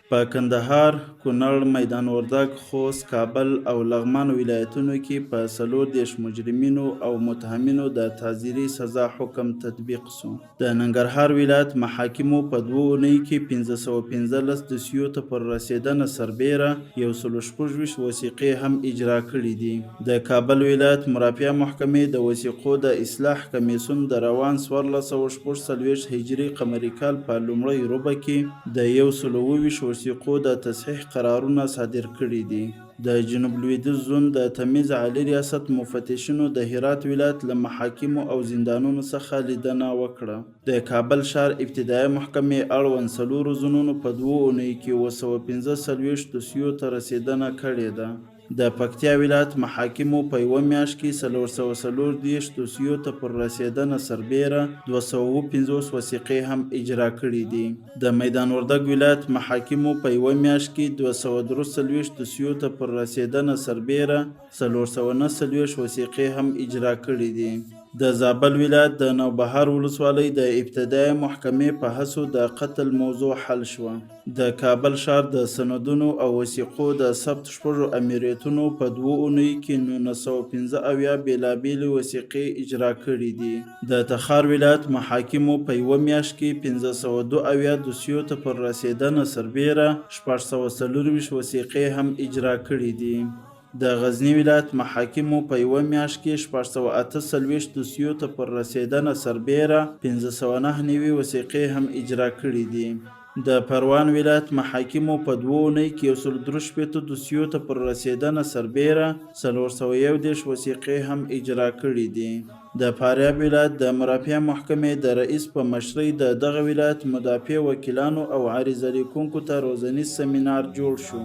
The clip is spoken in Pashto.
په کندهار، کونړ، میدان وردګ، خوست، کابل او لغمان ولایتونو کې په 40 مجرمینو او متهمینو د تعزیري سزا حکم تطبیق سو. د ننګرهار ولایت محاکمو په 2 اونۍ کې 515 دوسیو ته پر رسېدنه سربیره 126 وثیقې هم اجرا کړي دي. د کابل ولایت مرافعه محکمې د وثیقو د اصلاح کمیسیون د روان 1446 هجري قمري کال په لومړۍ ربع کې د 124 وثیقو د تصحیح قرارونه صادر کړي دي. د جنوب لویدیځ زون د تمیز عالی ریاست مفتشینو د هرات ولایت له محاکمو او زندانونو څخه لیدنه وکړه. د کابل ښار ابتدایي محکمې اړوند 4 زونونو په 2 اونیو کې 245 دوسیو ته رسېدنه کړې ده. د پکتیا ولایت محاکمو په یوه میاشت کې 440 دوسیو ته پر رسېدنه سربیره 250 وثیقې هم اجرا کړي دي. د میدان وردګ ولایت محاکمو په یوه میاشت کې 243 دوسیو ته پر رسېدنه سربیره 449 وثیقې هم اجرا کړي دي. د زابل ولایت د نوبهار ولسوالۍ د ابتدایي محکمې په هڅو د قتل موضوع حل شوه. د کابل ښار د سندونو او وثیقو د ثبت شپږو امریتونو په 2 اونیو کې 915 بېلابېلې وثیقې اجرا کړي دي. د تخار ولایت محاکمو په یوه میاشت کې 572 دوسیو ته پر رسېدنه سربیره 624 وثیقې هم اجرا کړي دي. د غزنی ولایت محاکمو په یوه میاشت کې 648 دوسیو ته پر رسېدنه سربیره 509 وثیقې هم اجرا کړي دي. د پروان ولایت محاکمو په 2 اونیو کې 163 دوسیو ته پر رسېدنه سربیره 411 وثیقې هم اجرا کړي دي. د فاریاب ولایت د مرافعه محکمې د رئیس په مشرۍ د دغه ولایت مدافع وکیلانو او عریضه لیکونکو ته روزنیز سمینار جوړ شو.